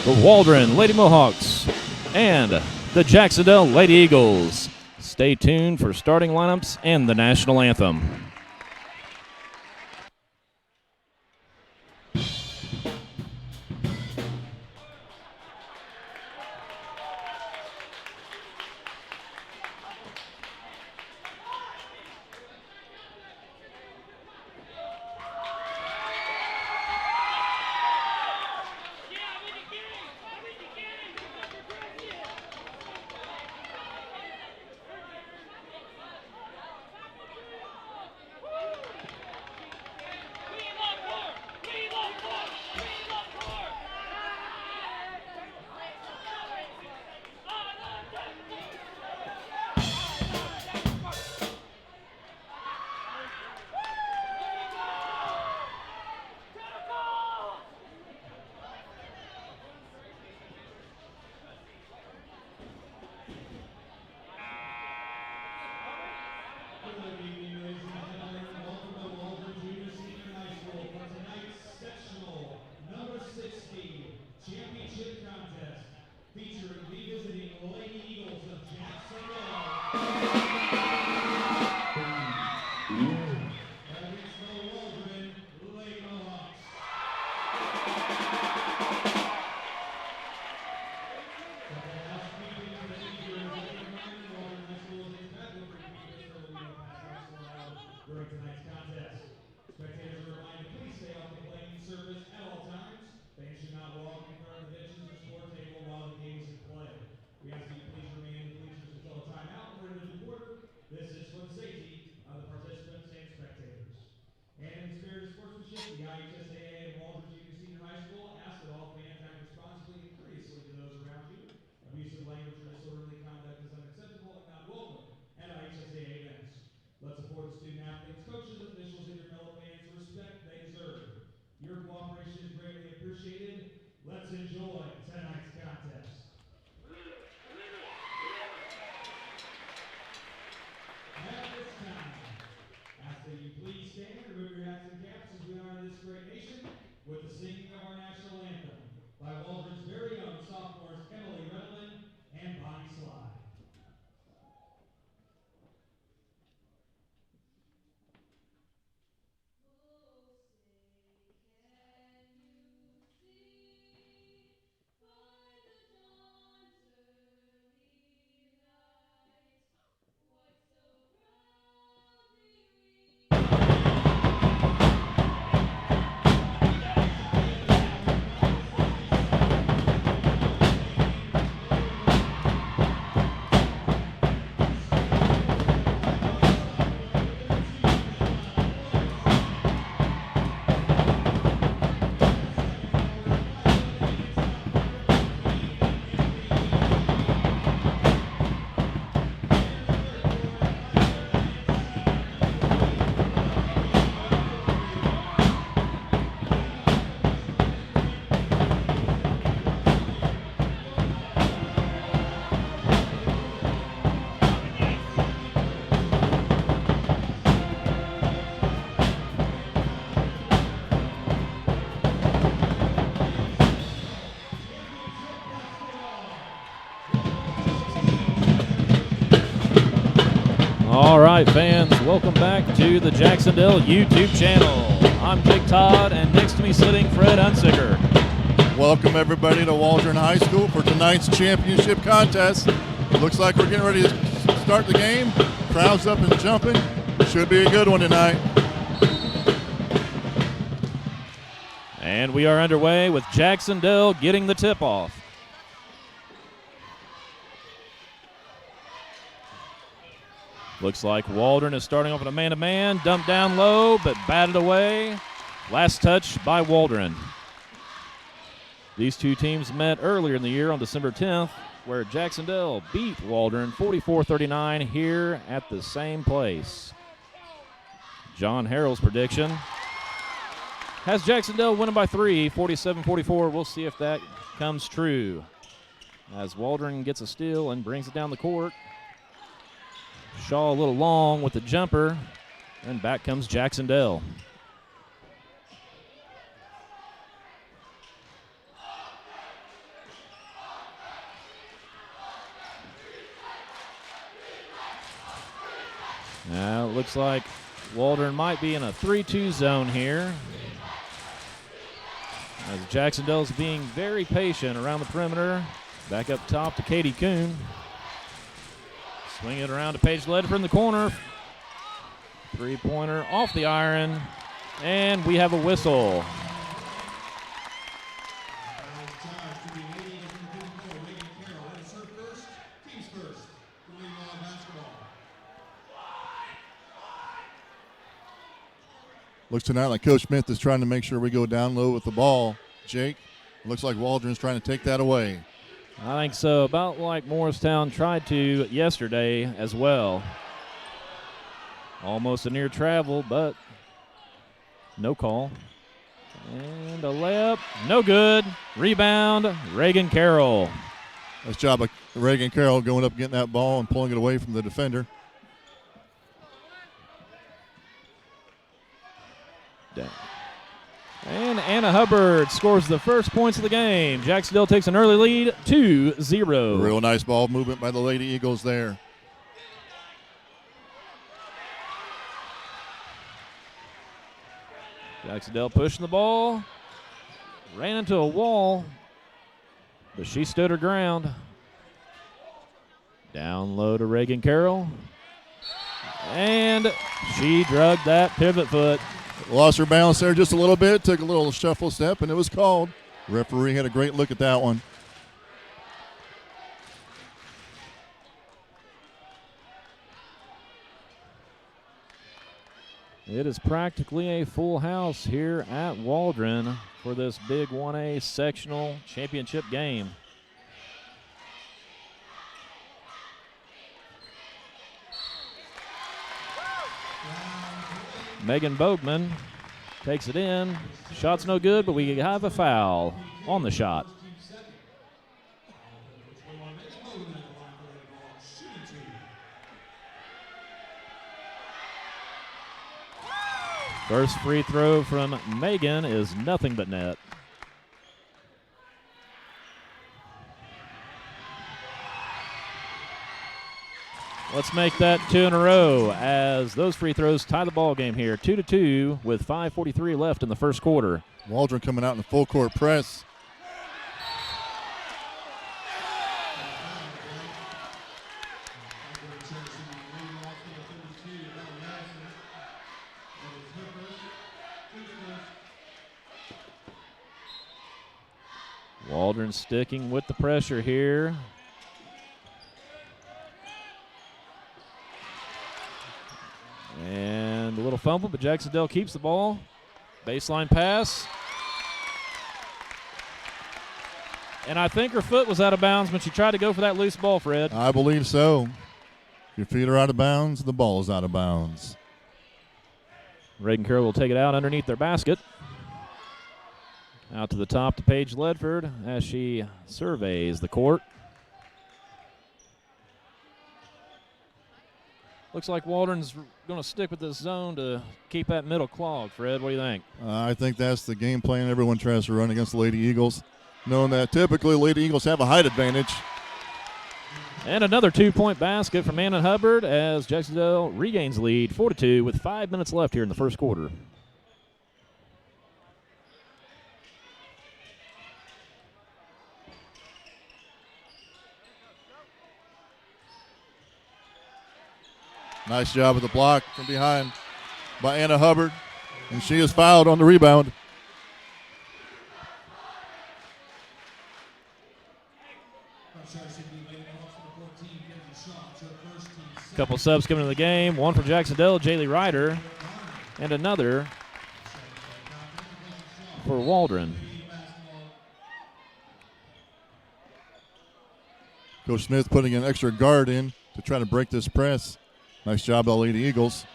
the Waldron Lady Mohawks and the Jac-Cen-Del Lady Eagles. Stay tuned for starting lineups and the national anthem. Championship contest featuring revisiting Lady Eagles of Jac-Cen-Del against the Waldron Lady Mohawks. During tonight's contest, spectators are reminded to please stay off the playing surface at all times. Fans should not walk in front of the benches or score table while the game is in play. We ask that you please remain in the bleachers until a timeout or end of the quarter. This is for the safety of the participants and spectators. And in the spirit of sportsmanship, the IHSAA and Waldron Junior Senior High School ask that all fans act responsibly and courteously to those around you. Abusive language or disorderly conduct is unacceptable and not welcome at IHSAA events. Let's support the student athletes, coaches, officials, and your fellow fans the respect they deserve. Your cooperation is greatly appreciated. Let's enjoy tonight's contest. At this time, ask that you please stand and remove your hats and caps as we honor this great nation with the singing of our national anthem by Waldron's very own sophomores Emily Redlin and Bonnie Sly. All right, fans, welcome back to the Jac-Cen-Del YouTube channel. I'm Jake Todd, and next to me sitting Fred Unsicker. Welcome everybody to Waldron High School for tonight's championship contest. Looks like we're getting ready to start the game. Crowd's up and jumping. Should be a good one tonight. And we are underway with Jac-Cen-Del getting the tip-off. Looks like Waldron is starting off with a man-to-man, dumped down low, but batted away. Last touch by Waldron. These two teams met earlier in the year on December 10th, where Jac-Cen-Del beat Waldron 44-39 here at the same place. John Harrell's prediction has Jac-Cen-Del winning by 3, 47-44. We'll see if that comes true. As Waldron gets a steal and brings it down the court. Shaw a little long with the jumper, and back comes Jac-Cen-Del. Looks like Waldron might be in a 3-2 zone here. As Jac-Cen-Del's being very patient around the perimeter. Back up top to Katie Kuhn. Swing it around to Paige Ledford in the corner. Three-pointer off the iron. And we have a whistle. Looks tonight like Coach Smith is trying to make sure we go down low with the ball. Jake, looks like Waldron's trying to take that away. I think so. About like Morristown tried to yesterday as well. Almost a near travel, but no call. And a layup, no good. Rebound, Reagan Carroll. Nice job of Reagan Carroll going up, getting that ball and pulling it away from the defender. And Anna Hubbard scores the first points of the game. Jac-Cen-Del takes an early lead, 2-0. Real nice ball movement by the Lady Eagles there. Jac-Cen-Del pushing the ball. Ran into a wall, but she stood her ground. Down low to Reagan Carroll. And she drugged that pivot foot. Lost her balance there just a little bit, took a little shuffle step, and it was called. Referee had a great look at that one. It is practically a full house here at Waldron for this big 1A sectional championship game. Megan Boatman takes it in. Shot's no good, but we have a foul on the shot. First free throw from Megan is nothing but net. Let's make that 2 in a row as those free throws tie the ball game here. 2-2 with 5:43 left in the first quarter. Waldron coming out in a full court press. Waldron sticking with the pressure here. And a little fumble, but Jac-Cen-Del keeps the ball. Baseline pass. And I think her foot was out of bounds when she tried to go for that loose ball, Fred. I believe so. Your feet are out of bounds, the ball is out of bounds. Reagan Carroll will take it out underneath their basket. Out to the top to Paige Ledford as she surveys the court. Looks like Waldron's going to stick with this zone to keep that middle clogged. Fred, what do you think? I think that's the game plan everyone tries to run against the Lady Eagles, knowing that typically Lady Eagles have a height advantage. And another 2-point basket from Anna Hubbard as Jac-Cen-Del regains lead 4-2 with 5 minutes left here in the first quarter. Nice job with the block from behind by Anna Hubbard, and she is fouled on the rebound. Couple subs coming to the game. One for Jac-Cen-Del, Jaylee Ryder, and another for Waldron. Coach Smith putting an extra guard in to try to break this press. Nice job by the Lady Eagles.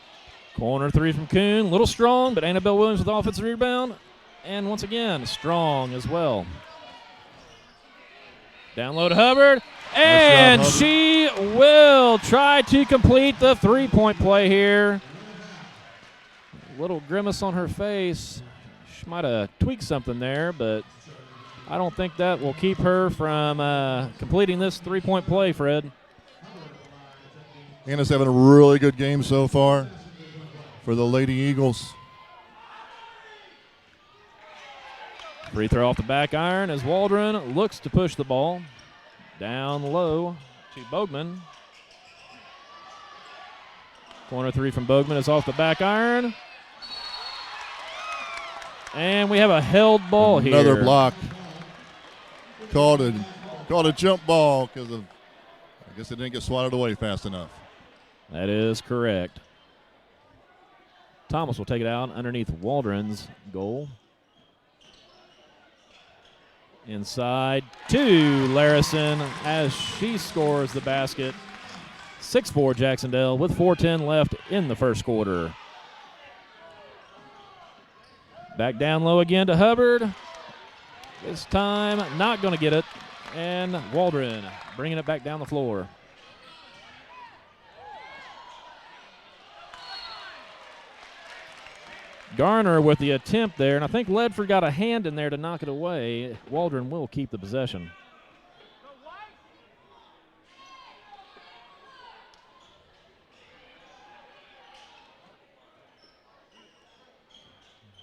Corner three from Kuhn. A little strong, but Annabelle Williams with the offensive rebound. And once again, strong as well. Down low to Hubbard. And nice job, she will try to complete the three-point play here. Little grimace on her face. She might have tweaked something there, but I don't think that will keep her from completing this three-point play, Fred. Anna's having a really good game so far. for the Lady Eagles. Free throw off the back iron as Waldron looks to push the ball down low to Bogman. Corner three from Bogman is off the back iron. And we have a held ball here. Another block. Called a jump ball because of, I guess it didn't get swatted away fast enough. That is correct. Thomas will take it out underneath Waldron's goal. Inside to Larison as she scores the basket. 6-4 Jac-Cen-Del with 4:10 left in the first quarter. Back down low again to Hubbard. This time not going to get it. And Waldron bringing it back down the floor. Garner with the attempt there, and I think Ledford got a hand in there to knock it away. Waldron will keep the possession.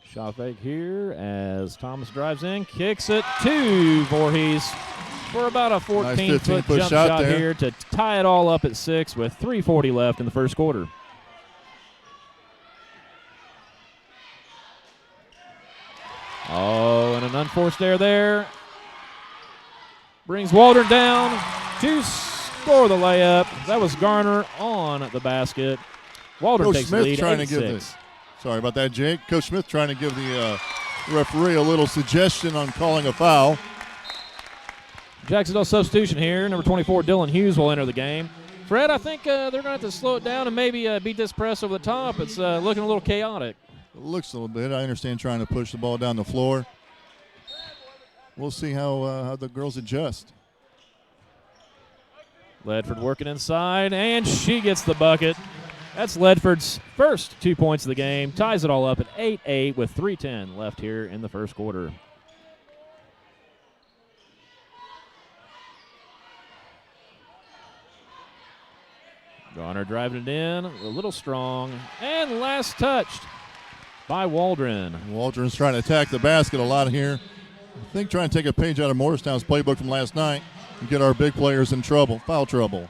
Shot fake here as Thomas drives in, kicks it to Voorhees for about a 14-foot jump shot here to tie it all up at 6 with 3:40 left in the first quarter. Oh, and an unforced error there. Brings Waldron down to score the layup. That was Garner on the basket. Waldron takes the lead, 8-6. Sorry about that, Jake. Coach Smith trying to give the referee a little suggestion on calling a foul. Jac-Cen-Del substitution here. Number 24, Dylan Hughes, will enter the game. Fred, I think they're going to have to slow it down and maybe beat this press over the top. It's looking a little chaotic. It looks a little bit. I understand trying to push the ball down the floor. We'll see how the girls adjust. Ledford working inside, and she gets the bucket. That's Ledford's first 2 points of the game. Ties it all up at 8-8 with 3:10 left here in the first quarter. Garner driving it in, a little strong, and last touched by Waldron. Waldron's trying to attack the basket a lot here. I think trying to take a page out of Morristown's playbook from last night and get our big players in trouble, foul trouble.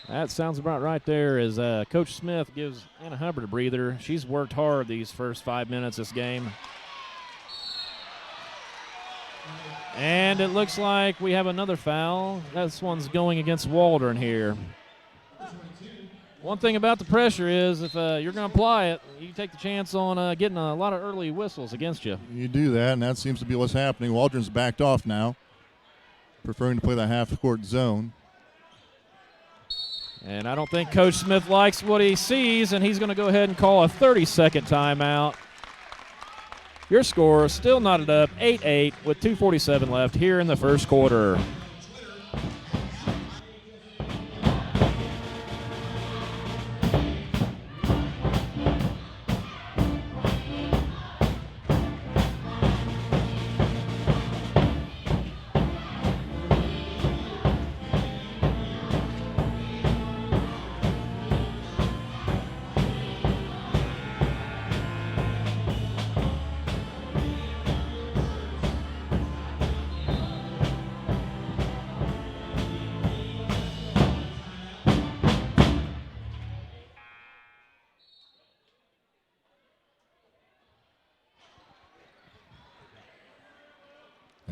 That sounds about right there as Coach Smith gives Anna Hubbard a breather. She's worked hard these first 5 minutes of this game. And it looks like we have another foul. This one's going against Waldron here. One thing about the pressure is if you're going to apply it, you take the chance on getting a lot of early whistles against you. You do that, and that seems to be what's happening. Waldron's backed off now, preferring to play the half-court zone. And I don't think Coach Smith likes what he sees, and he's going to go ahead and call a 30-second timeout. Your score still knotted up 8-8 with 2:47 left here in the first quarter.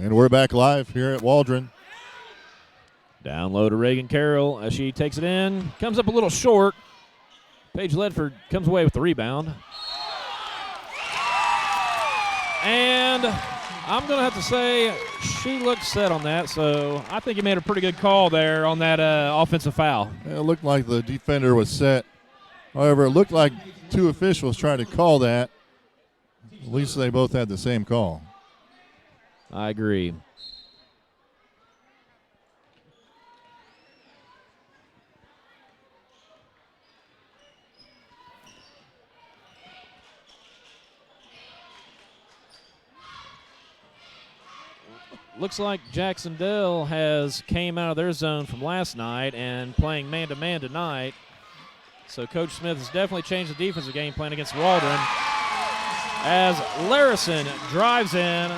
And we're back live here at Waldron. Down low to Reagan Carroll as she takes it in. Comes up a little short. Paige Ledford comes away with the rebound. And I'm going to have to say she looked set on that, so I think he made a pretty good call there on that offensive foul. It looked like the defender was set. However, it looked like two officials tried to call that. At least they both had the same call. I agree. Looks like Jac-Cen-Del has came out of their zone from last night and playing man-to-man tonight. So Coach Smith has definitely changed the defensive game plan against Waldron as Larison drives in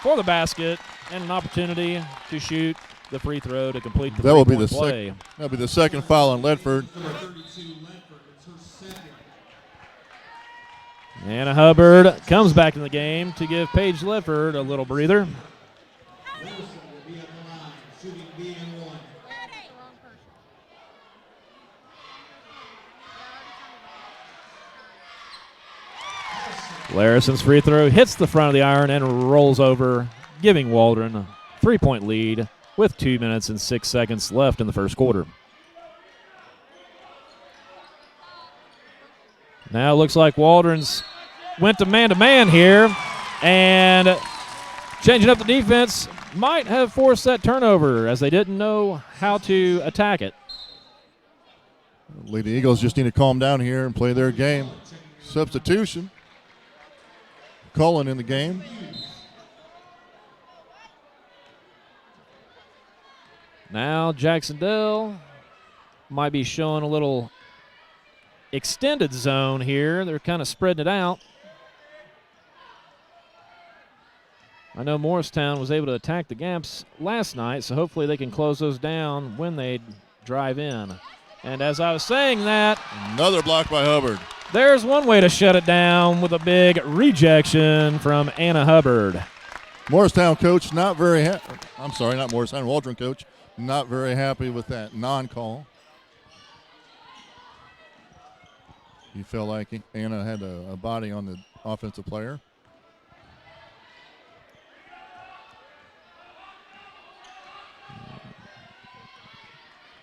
for the basket and an opportunity to shoot the free throw to complete the three-point play. That'll be the second foul on Ledford. Number 32, Ledford. It's her second. Anna Hubbard comes back in the game to give Paige Ledford a little breather. Larson will be on the line, shooting B and one. Larison's free throw hits the front of the iron and rolls over, giving Waldron a 3-point lead with 2 minutes and 6 seconds left in the first quarter. Now it looks like Waldron's went to man here, and changing up the defense might have forced that turnover as they didn't know how to attack it. Lady Eagles just need to calm down here and play their game. Substitution. Cullen in the game. Now Jac-Cen-Del might be showing a little extended zone here. They're kind of spreading it out. I know Morristown was able to attack the gaps last night, so hopefully they can close those down when they drive in. And as I was saying that, another block by Hubbard. There's one way to shut it down with a big rejection from Anna Hubbard. Morristown coach not very happy. I'm sorry, not Morristown. Waldron coach not very happy with that non-call. He felt like Anna had a body on the offensive player.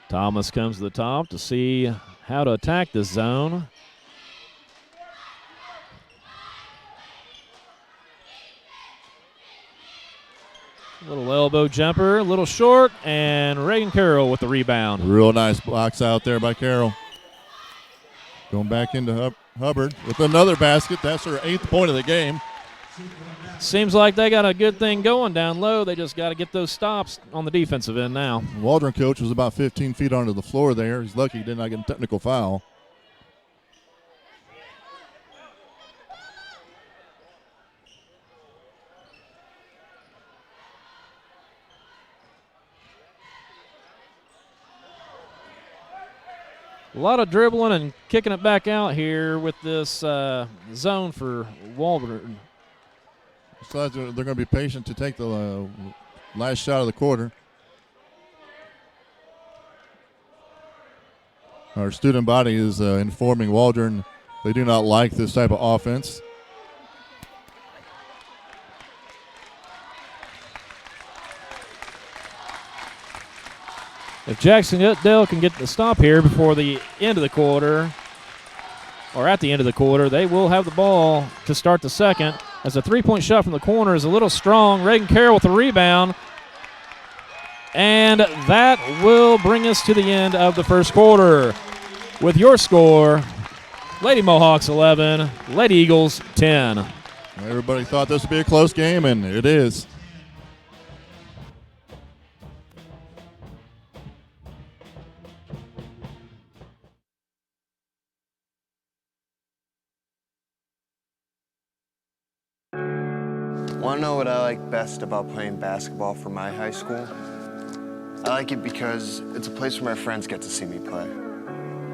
Thomas comes to the top to see how to attack this zone. Little elbow jumper, a little short, and Reagan Carroll with the rebound. Real nice blocks out there by Carroll. Going back into Hubbard with another basket. That's her 8th point of the game. Seems like they got a good thing going down low. They just got to get those stops on the defensive end now. Waldron coach was about 15 feet onto the floor there. He's lucky he did not get a technical foul. A lot of dribbling and kicking it back out here with this zone for Waldron. Besides, they're going to be patient to take the last shot of the quarter. Our student body is informing Waldron they do not like this type of offense. If Jac-Cen-Del can get the stop here before the end of the quarter, or at the end of the quarter, they will have the ball to start the second. As a 3-point shot from the corner is a little strong. Reagan Carroll with the rebound. And that will bring us to the end of the first quarter. With your score, Lady Mohawks 11, Lady Eagles 10. Everybody thought this would be a close game, and it is. Want to know what I like best about playing basketball for my high school? I like it because it's a place where my friends get to see me play.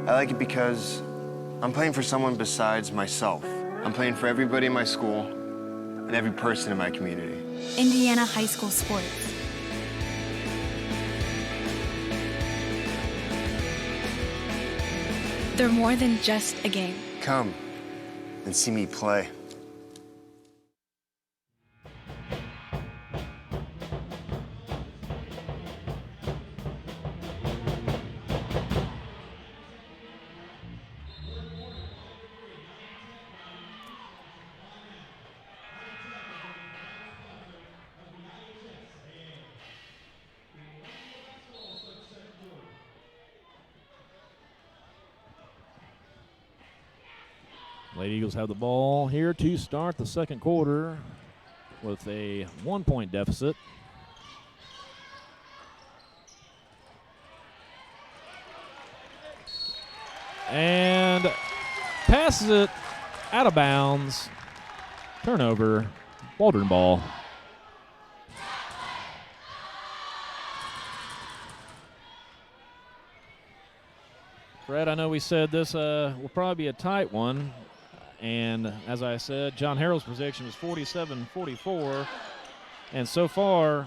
I like it because I'm playing for someone besides myself. I'm playing for everybody in my school and every person in my community. Indiana high school sports. They're more than just a game. Come and see me play. Lady Eagles have the ball here to start the second quarter with a 1-point deficit. And passes it out of bounds. Turnover, Waldron ball. Fred, I know we said this will probably be a tight one. And as I said, John Harrell's prediction was 47-44. And so far,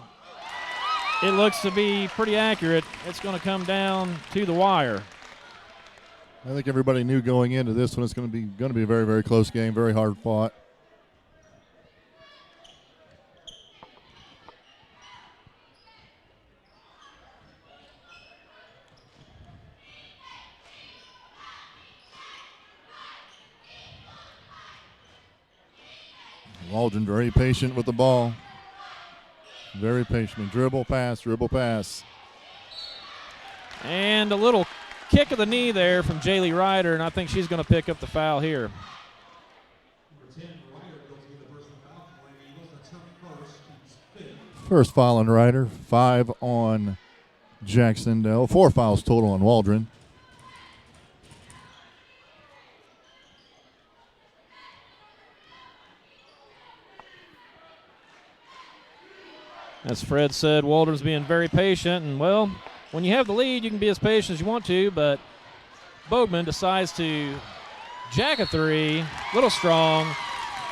it looks to be pretty accurate. It's going to come down to the wire. I think everybody knew going into this one it's going to be a very, very close game, very hard fought. Waldron very patient with the ball. Very patient. Dribble, pass, dribble, pass. And a little kick of the knee there from Jaylee Ryder, and I think she's going to pick up the foul here. First foul on Ryder, 5 on Jac-Cen-Del. 4 fouls total on Waldron. As Fred said, Waldron's being very patient, and well, when you have the lead, you can be as patient as you want to, but Bogman decides to jack a three, little strong,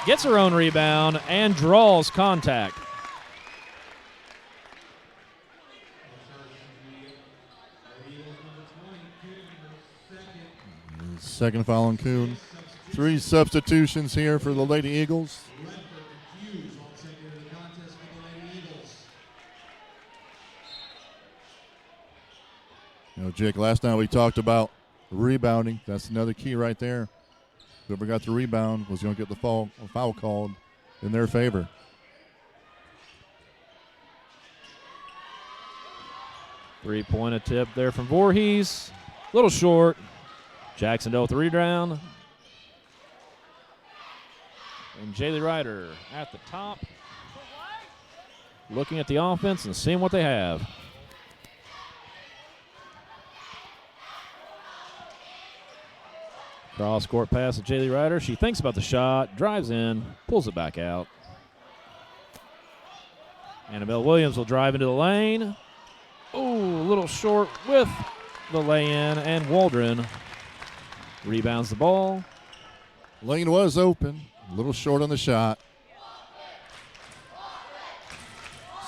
gets her own rebound, and draws contact. Second foul on Kuhn. 3 substitutions here for the Lady Eagles. You know, Jake, last night we talked about rebounding. That's another key right there. Whoever got the rebound was going to get the foul called in their favor. Three-point attempt there from Voorhees. Little short. Jac-Cen-Del 3 down. And Jaylee Ryder at the top. Looking at the offense and seeing what they have. Cross-court pass to Jaylee Ryder. She thinks about the shot, drives in, pulls it back out. Annabelle Williams will drive into the lane. Oh, a little short with the lay-in, and Waldron rebounds the ball. Lane was open, a little short on the shot.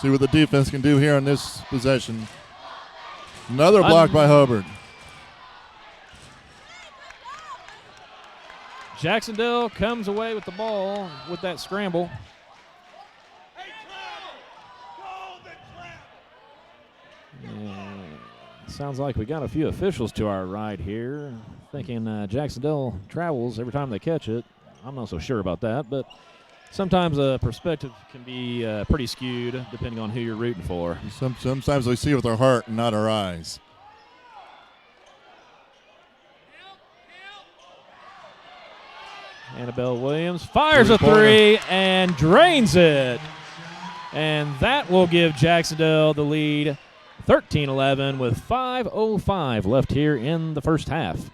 See what the defense can do here on this possession. Another block by Hubbard. Jac-Cen-Del comes away with the ball with that scramble. Sounds like we got a few officials to our right here. Thinking Jac-Cen-Del travels every time they catch it. I'm not so sure about that, but sometimes a perspective can be pretty skewed depending on who you're rooting for. Sometimes we see with our heart and not our eyes. Annabelle Williams fires a three and drains it. And that will give Jac-Cen-Del the lead, 13-11, with 5:05 left here in the first half.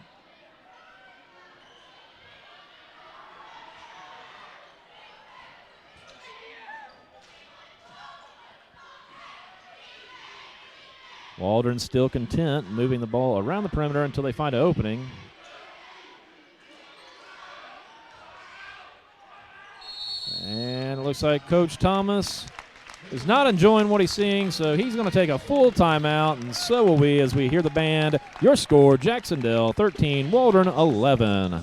Waldron still content, moving the ball around the perimeter until they find an opening. And it looks like Coach Thomas is not enjoying what he's seeing, so he's going to take a full timeout, and so will we as we hear the band. Your score, Jac-Cen-Del 13, Waldron 11.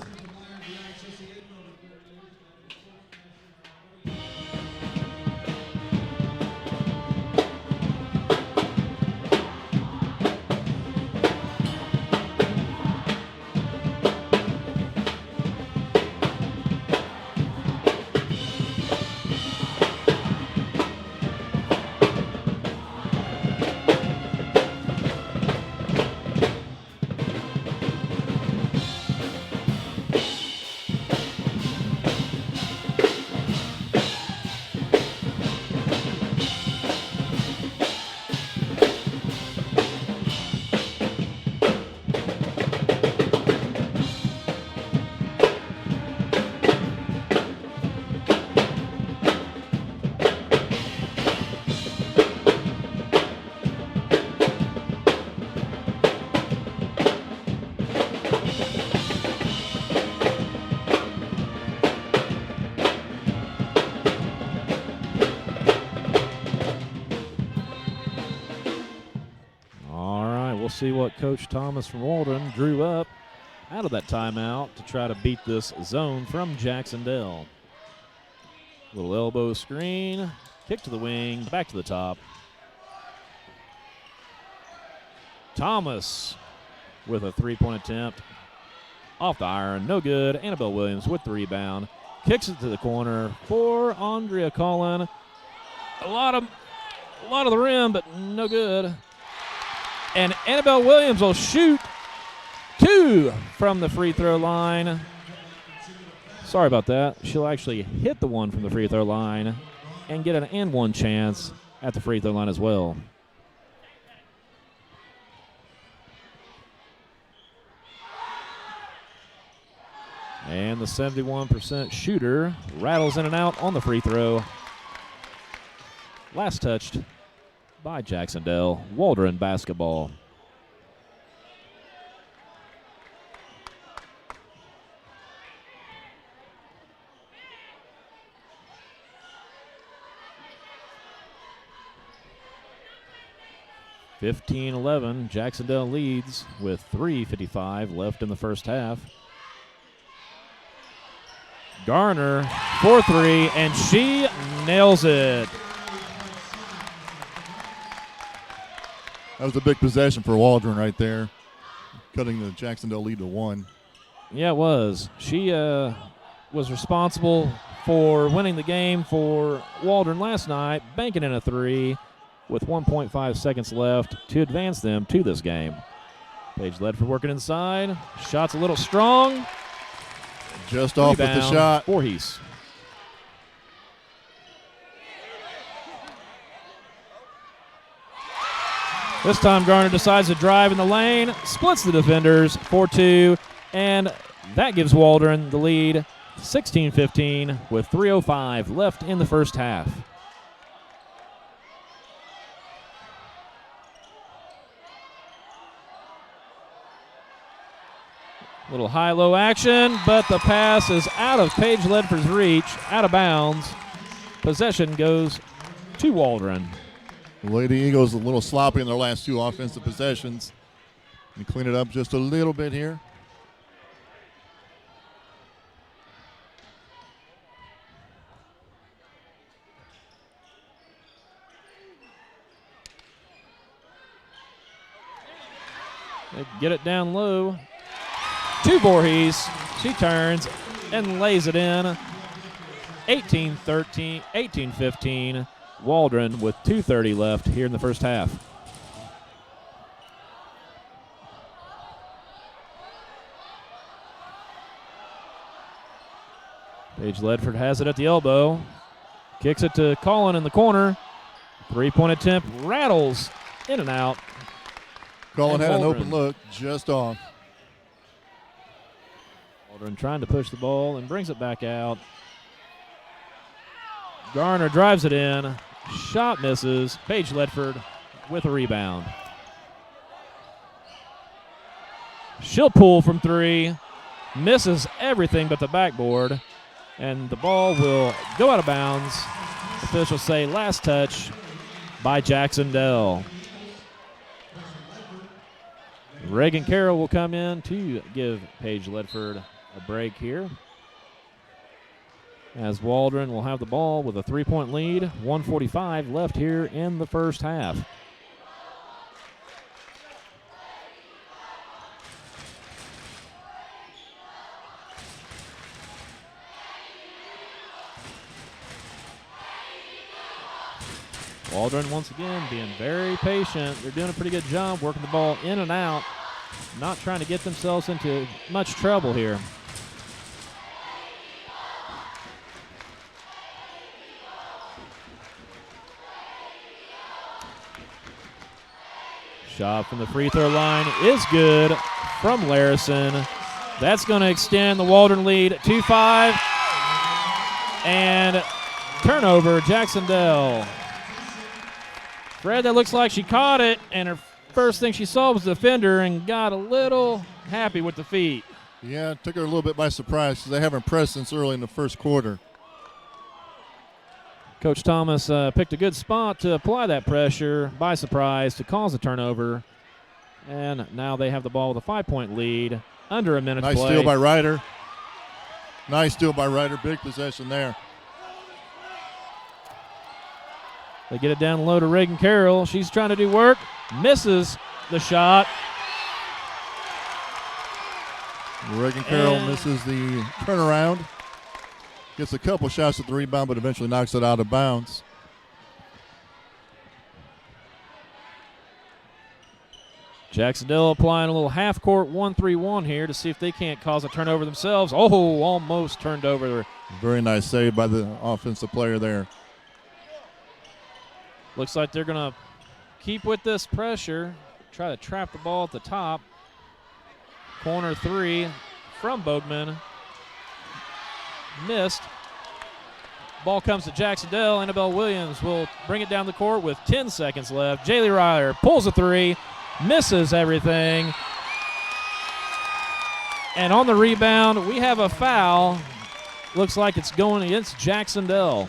see what Coach Thomas from Waldron drew up out of that timeout to try to beat this zone from Jac-Cen-Del. Little elbow screen, kick to the wing, back to the top. Thomas with a three-point attempt. Off the iron, no good. Annabelle Williams with the rebound. Kicks it to the corner for Andrea Collin. A lot of the rim, but no good. And Annabelle Williams will shoot 2 from the free throw line. Sorry about that. She'll actually hit the one from the free throw line and get an and one chance at the free throw line as well. And the 71% shooter rattles in and out on the free throw. Last touched by Jac-Cen-Del. Waldron basketball. (15-11). Jac-Cen-Del leads with 3:55 left in the first half. Garner for 3, and she nails it. That was a big possession for Waldron right there, cutting the Jac-Cen-Del lead to 1. Yeah, it was. She was responsible for winning the game for Waldron last night, banking in a 3 with 1.5 seconds left to advance them to this game. Paige Ledford working inside. Shot's a little strong. Just off with the shot. Voorhees. This time Garner decides to drive in the lane, splits the defenders 4-2, and that gives Waldron the lead 16-15 with 3:05 left in the first half. Little high-low action, but the pass is out of Paige Ledford's reach, out of bounds. Possession goes to Waldron. The Lady Eagles a little sloppy in their last 2 offensive possessions. And clean it up just a little bit here. They get it down low to Voorhees. She turns and lays it in. 18-13, 18-15. Waldron with 2:30 left here in the first half. Paige Ledford has it at the elbow. Kicks it to Collin in the corner. 3-point attempt rattles in and out. Collin had an open look, just off. Waldron trying to push the ball and brings it back out. Garner drives it in. Shot misses. Paige Ledford with a rebound. She'll pull from 3. Misses everything but the backboard. And the ball will go out of bounds. Officials say last touch by Jac-Cen-Del. Reagan Carroll will come in to give Paige Ledford a break here, as Waldron will have the ball with a 3-point lead. 1:45 left here in the first half. Waldron once again being very patient. They're doing a pretty good job working the ball in and out, not trying to get themselves into much trouble here. Shot from the free throw line is good from Larison. That's going to extend the Waldron lead 2-5. And turnover, Jac-Cen-Del. Fred, that looks like she caught it, and her first thing she saw was the defender and got a little happy with the feet. Yeah, it took her a little bit by surprise because they haven't pressed since early in the first quarter. Coach Thomas picked a good spot to apply that pressure by surprise to cause a turnover. And now they have the ball with a 5-point lead. Under a minute to Nice play. steal by Ryder. Nice steal by Ryder. Big possession there. They get it down low to Reagan Carroll. She's trying to do work. Misses the shot. Reagan Carroll And- misses the turnaround. Gets a couple shots at the rebound, but eventually knocks it out of bounds. Jac-Cen-Del applying a little half-court 1-3-1 here to see if they can't cause a turnover themselves. Oh, almost turned over. Very nice save by the offensive player there. Looks like they're going to keep with this pressure, try to trap the ball at the top. Corner three from Boagman. Missed. Ball comes to Jac-Cen-Del. Annabelle Williams will bring it down the court with 10 seconds left. Jaylee Ryder pulls a three, misses everything. And on the rebound, we have a foul. Looks like it's going against Jac-Cen-Del.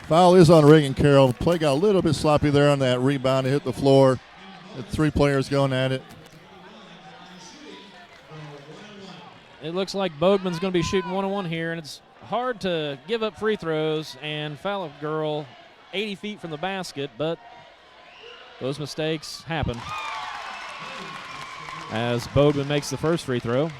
Foul is on Reagan Carroll. Play got a little bit sloppy there on that rebound. It hit the floor. The three players going at it. It looks like Boagman's going to be shooting 1-on-1 here, and it's hard to give up free throws and foul a girl 80 feet from the basket, but those mistakes happen as Boagman makes the first free throw.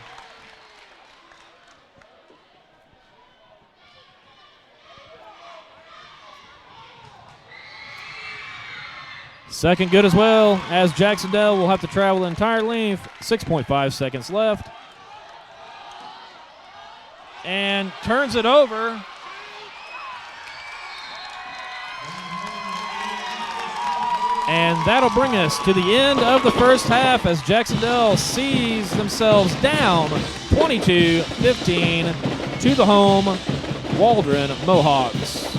Second good as well, as Jac-Cen-Del will have to travel the entire length. 6.5 seconds left. And turns it over. And that'll bring us to the end of the first half as Jac-Cen-Del sees themselves down 22-15 to the home Waldron Mohawks.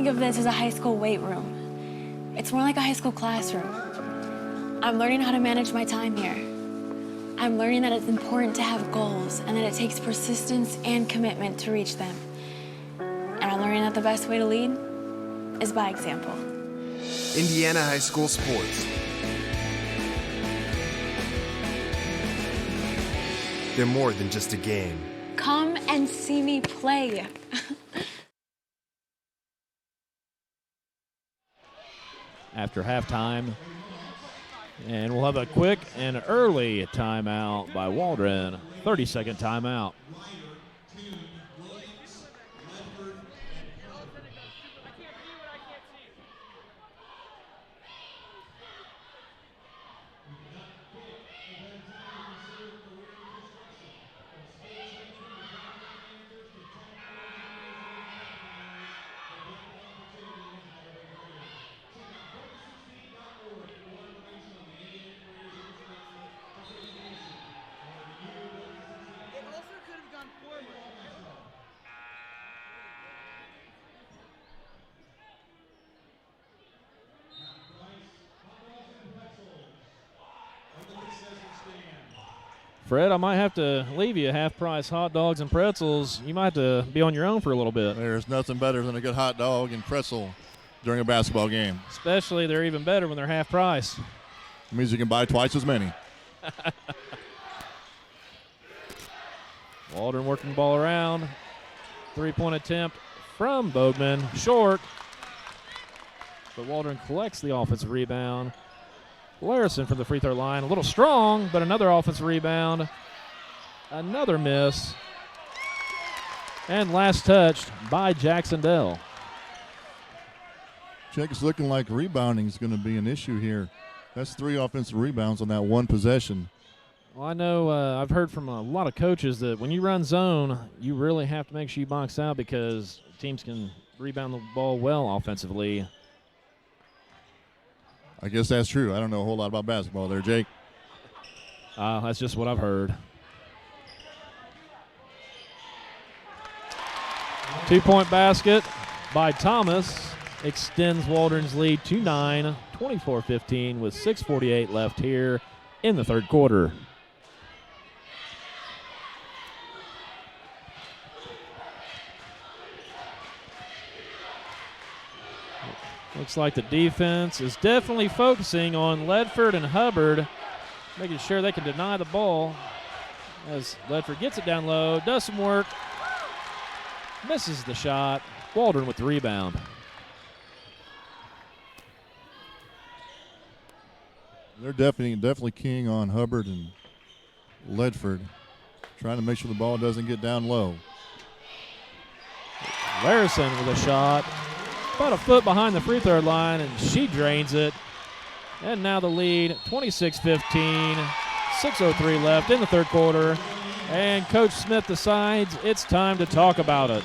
think of this as a high school weight room. It's more like a high school classroom. I'm learning how to manage my time here. I'm learning that it's important to have goals and that it takes persistence and commitment to reach them. And I'm learning that the best way to lead is by example. Indiana High School Sports. They're more than just a game. Come and see me play. After halftime. And we'll have a quick and early timeout by Waldron. 30-second timeout. Fred, I might have to leave you half-price hot dogs and pretzels. You might have to be on your own for a little bit. There's nothing better than a good hot dog and pretzel during a basketball game. Especially they're even better when they're half price. It means you can buy twice as many. Waldron working the ball around. Three-point attempt from Bogman. Short. But Waldron collects the offensive rebound. Larison from the free throw line. A little strong, but another offensive rebound. Another miss. And last touched by Jac-Cen-Del. Check is looking like rebounding is going to be an issue here. That's 3 offensive rebounds on that one possession. Well, I know I've heard from a lot of coaches that when you run zone, you really have to make sure you box out because teams can rebound the ball well offensively. I guess that's true. I don't know a whole lot about basketball there, Jake. That's just what I've heard. 2-point basket by Thomas extends Waldron's lead to 9, 24-15 with 6:48 left here in the third quarter. Looks like the defense is definitely focusing on Ledford and Hubbard, making sure they can deny the ball as Ledford gets it down low, does some work, misses the shot. Waldron with the rebound. They're definitely keying on Hubbard and Ledford, trying to make sure the ball doesn't get down low. Larison with a shot. About a foot behind the free throw line, and she drains it. And now the lead, 26-15, 6:03 left in the third quarter. And Coach Smith decides it's time to talk about it.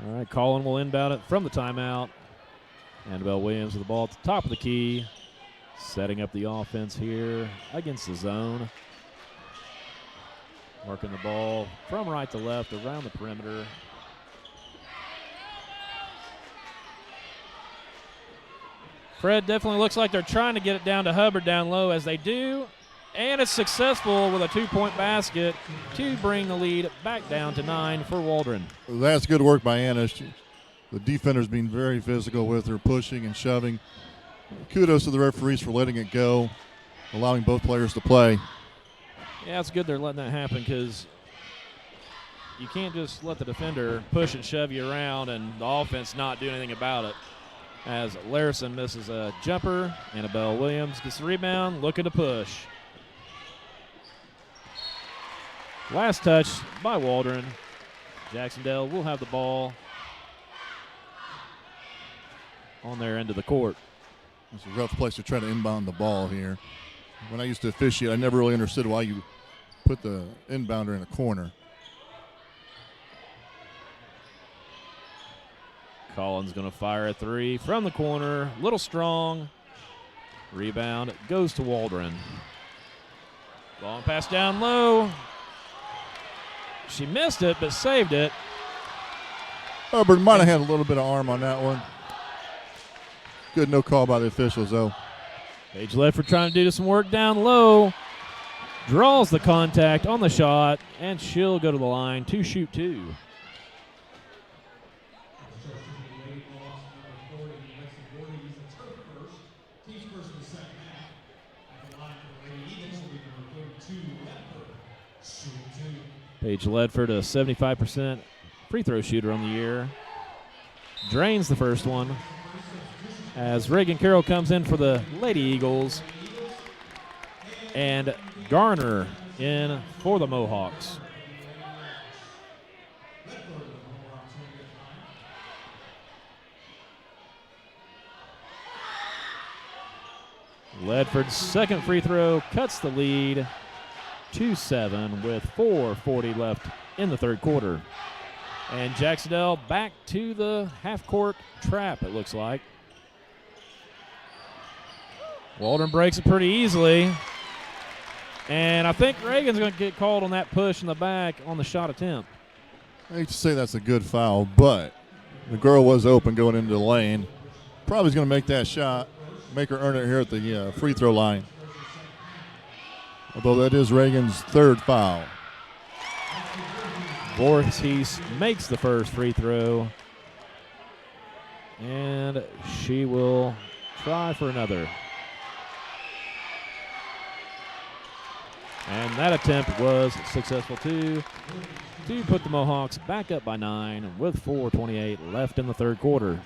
All right, Colin will inbound it from the timeout. Annabelle Williams with the ball at the top of the key, setting up the offense here against the zone. Working the ball from right to left around the perimeter. Fred, definitely looks like they're trying to get it down to Hubbard down low, as they do. And it's successful with a 2-point basket to bring the lead back down to 9 for Waldron. That's good work by Anna. The defender's being very physical with her, pushing and shoving. Kudos to the referees for letting it go, allowing both players to play. Yeah, it's good they're letting that happen, because you can't just let the defender push and shove you around and the offense not do anything about it. As Larison misses a jumper, Annabelle Williams gets the rebound, looking to push. Last touch by Waldron. Jac-Cen-Del will have the ball on their end of the court. It's a rough place to try to inbound the ball here. When I used to officiate, I never really understood why you put the inbounder in a corner. Collins going to fire a 3 from the corner. Little strong. Rebound goes to Waldron. Long pass down low. She missed it, but saved it. Hubbard might have had a little bit of arm on that one. Good no call by the officials, though. Paige Ledford trying to do some work down low. Draws the contact on the shot, and she'll go to the line to shoot 2. Paige Ledford, a 75% free throw shooter on the year. Drains the first one as Reagan Carroll comes in for the Lady Eagles. And Garner in for the Mohawks. Ledford's second free throw cuts the lead. 2-7 with 4:40 left in the third quarter. And Jac-Cen-Del back to the half-court trap, it looks like. Waldron breaks it pretty easily. And I think Reagan's going to get called on that push in the back on the shot attempt. I hate to say that's a good foul, but the girl was open going into the lane. Probably going to make that shot, make her earn it here at the free throw line. Although that is Reagan's third foul. Voorhees makes the first free throw. And she will try for another. And that attempt was successful too, to put the Mohawks back up by 9 with 4:28 left in the third quarter.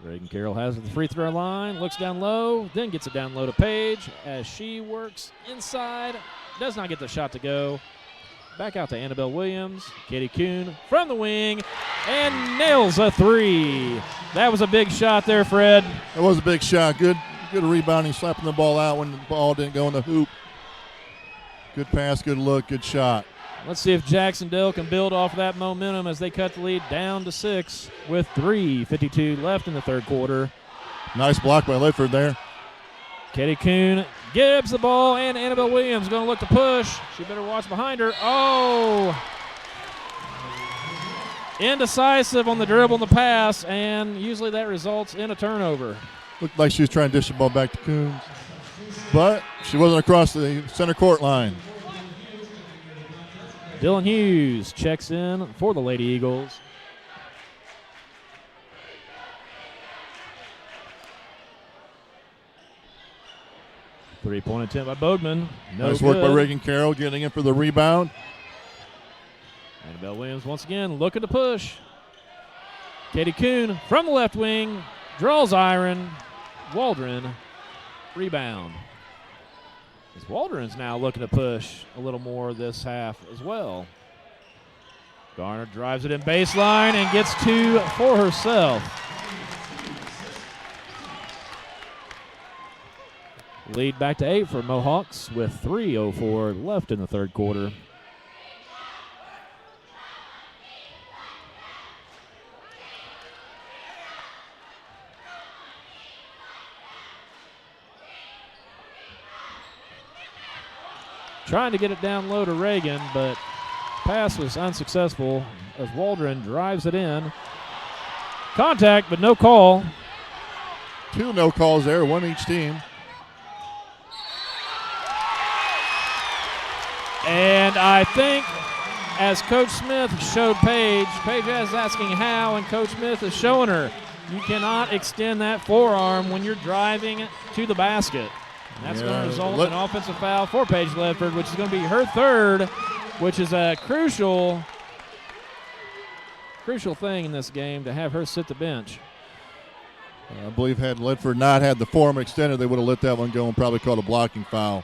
Reagan Carroll has it at the free throw line, looks down low, then gets it down low to Paige as she works inside, does not get the shot to go. Back out to Annabelle Williams, Katie Kuhn from the wing, and nails a 3. That was a big shot there, Fred. That was a big shot. Good rebounding, slapping the ball out when the ball didn't go in the hoop. Good pass, good look, good shot. Let's see if Jac-Cen-Del can build off that momentum as they cut the lead down to 6 with 3:52 left in the third quarter. Nice block by Ledford there. Katie Kuhn gives the ball, and Annabelle Williams going to look to push. She better watch behind her. Oh! Indecisive on the dribble and the pass, and usually that results in a turnover. Looked like she was trying to dish the ball back to Coons, but she wasn't across the center court line. Dylan Hughes checks in for the Lady Eagles. Three-point attempt by Bodman. No nice work by good. Reagan Carroll getting in for the rebound. Annabelle Williams once again looking to push. Katie Kuhn from the left wing draws iron. Waldron rebound. As Waldron's now looking to push a little more this half as well. Garner drives it in baseline and gets 2 for herself. Lead back to 8 for Mohawks with 3:04 left in the third quarter. Trying to get it down low to Reagan, but pass was unsuccessful as Waldron drives it in. Contact, but no call. 2 no calls there, 1 each team. And I think as Coach Smith showed Paige is asking how, and Coach Smith is showing her, you cannot extend that forearm when you're driving to the basket. And that's going to result in an offensive foul for Paige Ledford, which is going to be her third, which is a crucial thing in this game to have her sit the bench. I believe had Ledford not had the forearm extended, they would have let that one go and probably called a blocking foul.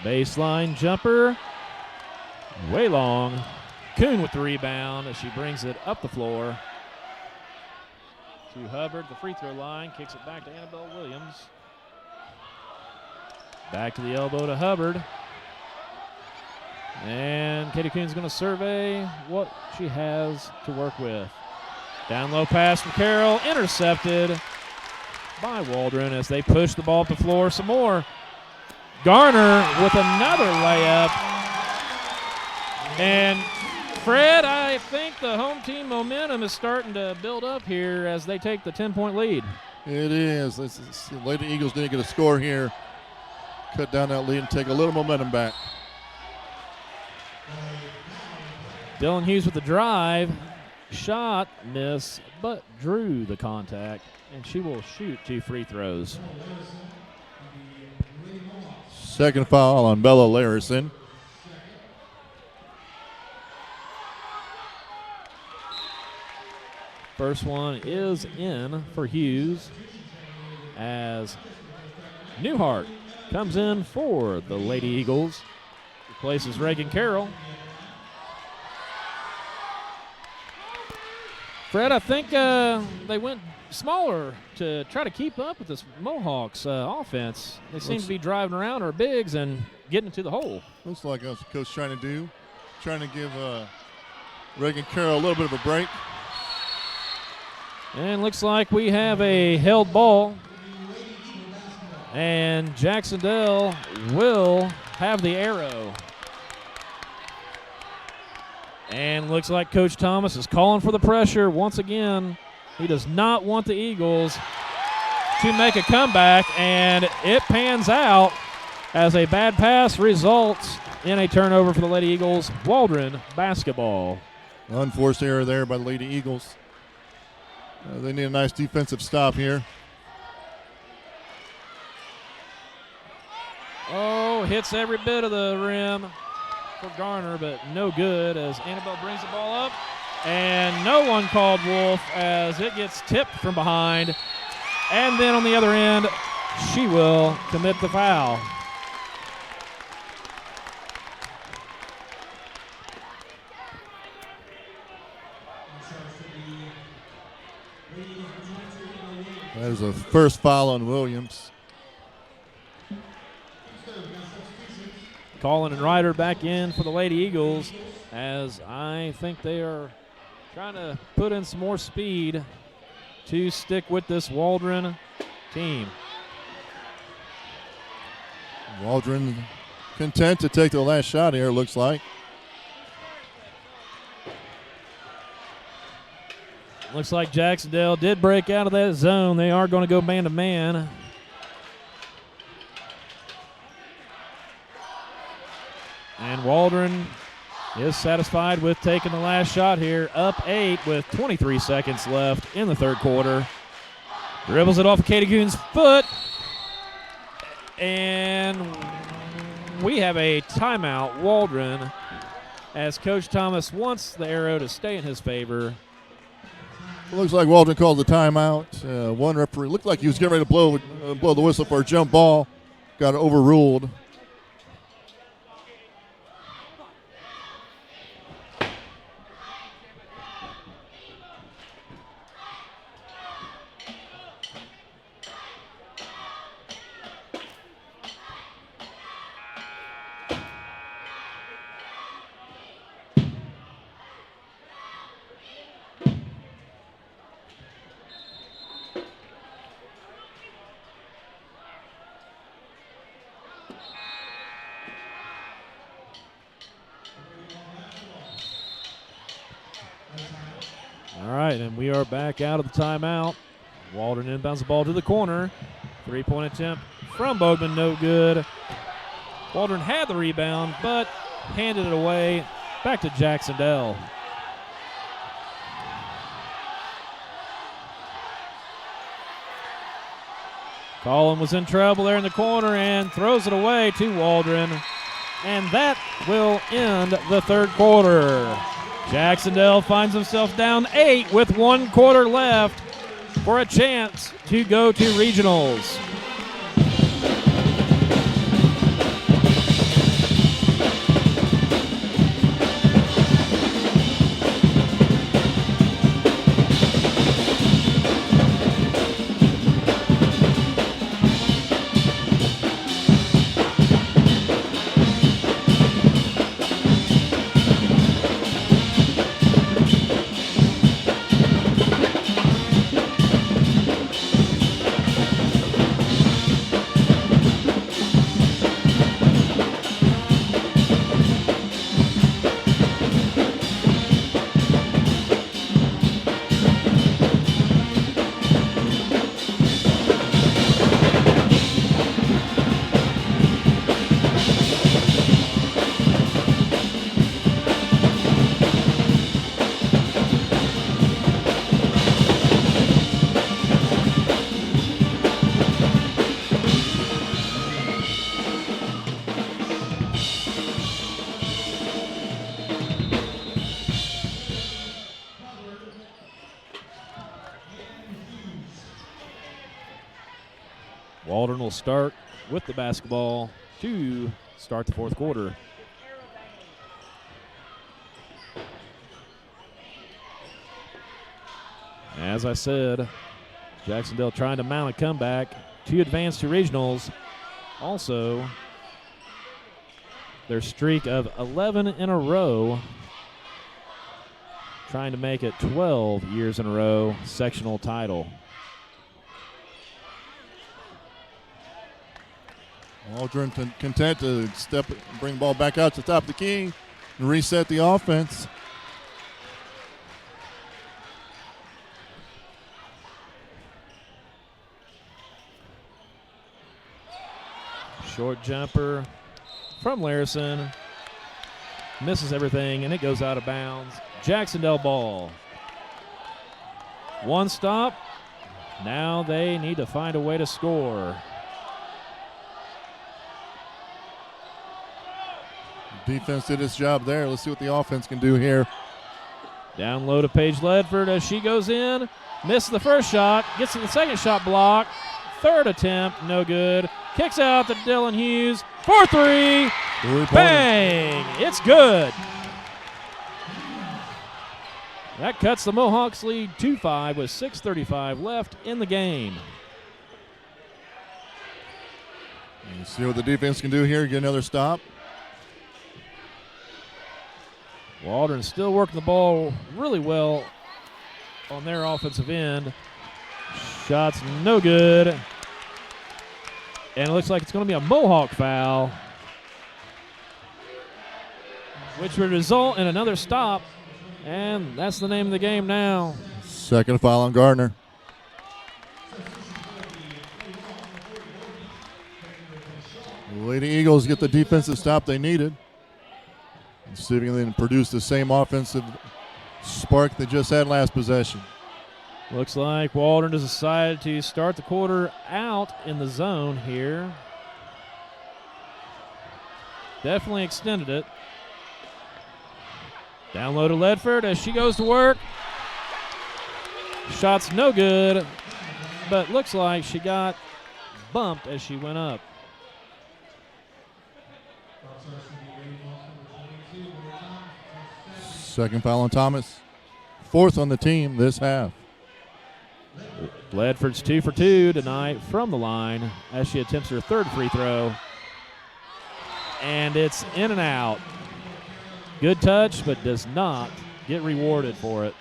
Baseline jumper, way long. Kuhn with the rebound as she brings it up the floor to Hubbard, the free throw line, kicks it back to Annabelle Williams. Back to the elbow to Hubbard. And Katie Kuhn's going to survey what she has to work with. Down low pass from Carroll, intercepted by Waldron as they push the ball up the floor some more. Garner with another layup. And Fred, I think the home team momentum is starting to build up here as they take the 10-point lead. It is. The Lady Eagles didn't get a score here. Cut down that lead and take a little momentum back. Dylan Hughes with the drive. Shot, miss, but drew the contact, and she will shoot 2 free throws. Second foul on Bella Larison. First one is in for Hughes as Newhart comes in for the Lady Eagles. Replaces Reagan Carroll. Fred, I think they went smaller to try to keep up with this Mohawks offense. They seem to be driving around our bigs and getting into the hole. Looks like that's what Coach trying to do. Trying to give Reagan Carroll a little bit of a break. And looks like we have a held ball. And Jac-Cen-Del will have the arrow. And looks like Coach Thomas is calling for the pressure once again. He does not want the Eagles to make a comeback, and it pans out as a bad pass results in a turnover for the Lady Eagles. Waldron basketball. Unforced error there by the Lady Eagles. They need a nice defensive stop here. Oh, hits every bit of the rim for Garner, but no good as Annabelle brings the ball up. And no one called Wolf as it gets tipped from behind. And then on the other end, she will commit the foul. That is a first foul on Williams. Collin and Ryder back in for the Lady Eagles as I think they are trying to put in some more speed to stick with this Waldron team. Waldron content to take the last shot here, it looks like. Looks like Jac-Cen-Del did break out of that zone. They are going to go man-to-man. And Waldron is satisfied with taking the last shot here. Up 8 with 23 seconds left in the third quarter. Dribbles it off of Katie Kuhn's foot. And we have a timeout, Waldron, as Coach Thomas wants the arrow to stay in his favor. It looks like Waldron called the timeout. One referee looked like he was getting ready to blow the whistle for a jump ball. Got it overruled. right, and we are back out of the timeout. Waldron inbounds the ball to the corner. 3-point attempt from Bogman, no good. Waldron had the rebound, but handed it away back to Jac-Cen-Del. Collin was in trouble there in the corner and throws it away to Waldron. And that will end the third quarter. Jac-Cen-Del finds himself down 8 with 1 quarter left for a chance to go to regionals. Waldron will start with the basketball to start the fourth quarter. As I said, Jac-Cen-Del trying to mount a comeback to advance to regionals. Also, their streak of 11 in a row, trying to make it 12 years in a row sectional title. Waldron content to bring ball back out to the top of the key and reset the offense. Short jumper from Larison. Misses everything, and it goes out of bounds. Jac-Cen-Del ball. One stop. Now they need to find a way to score. Defense did its job there. Let's see what the offense can do here. Down low to Paige Ledford as she goes in. Misses the first shot. Gets to the second shot block. Third attempt, no good. Kicks out to Dylan Hughes for 3. Bang! It's good. That cuts the Mohawks lead 2-5 with 6:35 left in the game. And see what the defense can do here. Get another stop. Waldron still working the ball really well on their offensive end. Shots no good. And it looks like it's going to be a Mohawk foul, which would result in another stop. And that's the name of the game now. Second foul on Gardner. The Lady Eagles get the defensive stop they needed. See if they can produce the same offensive spark they just had last possession. Looks like Waldron has decided to start the quarter out in the zone here. Definitely extended it. Down low to Ledford as she goes to work. Shot's no good, but looks like she got bumped as she went up. Second foul on Thomas. Fourth on the team this half. Ledford's 2 for 2 tonight from the line as she attempts her third free throw. And it's in and out. Good touch, but does not get rewarded for it.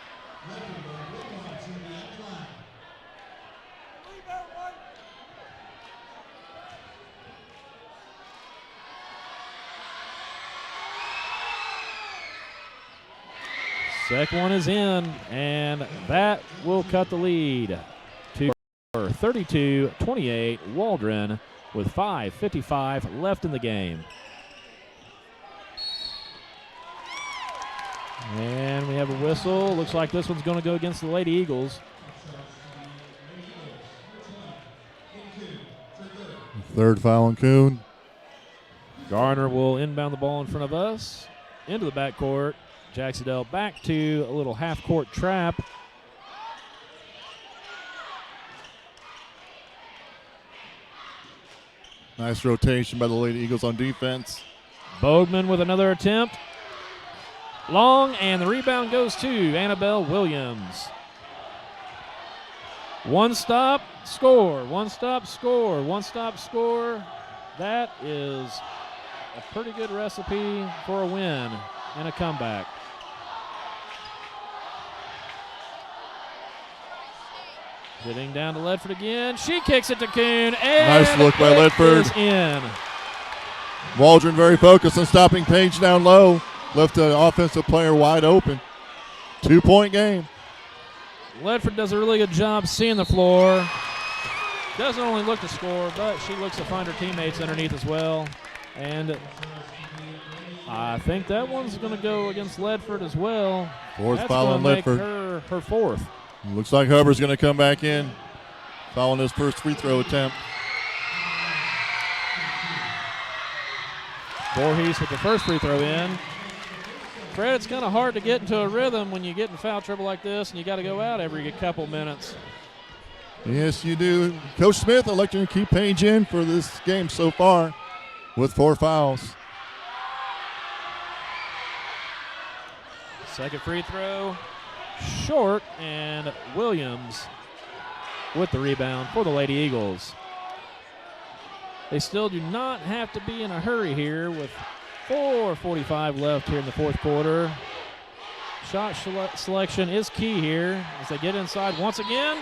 Second one is in, and that will cut the lead to 32-28 Waldron with 5:55 left in the game. And we have a whistle. Looks like this one's going to go against the Lady Eagles. Third foul on Kuhn. Garner will inbound the ball in front of us into the backcourt. Jac-Cen-Del back to a little half-court trap. Nice rotation by the Lady Eagles on defense. Bogman with another attempt. Long, and the rebound goes to Annabelle Williams. One stop, score. One stop, score. One stop, score. That is a pretty good recipe for a win and a comeback. Getting down to Ledford again. She kicks it to Kuhn. And nice look by Ledford. Is in. Waldron very focused on stopping Page down low. Left an offensive player wide open. 2-point game. Ledford does a really good job seeing the floor. Doesn't only look to score, but she looks to find her teammates underneath as well. And I think that one's going to go against Ledford as well. Fourth That's foul on gonna make Ledford. her fourth. Looks like Hubbard's going to come back in following his first free throw attempt. Voorhees with the first free throw in. Fred, it's kind of hard to get into a rhythm when you get in foul trouble like this and you got to go out every couple minutes. Yes, you do. Coach Smith electing to keep Page in for this game so far with 4 fouls. Second free throw, short, and Williams with the rebound for the Lady Eagles. They still do not have to be in a hurry here with 4:45 left here in the fourth quarter. Shot selection is key here as they get inside once again.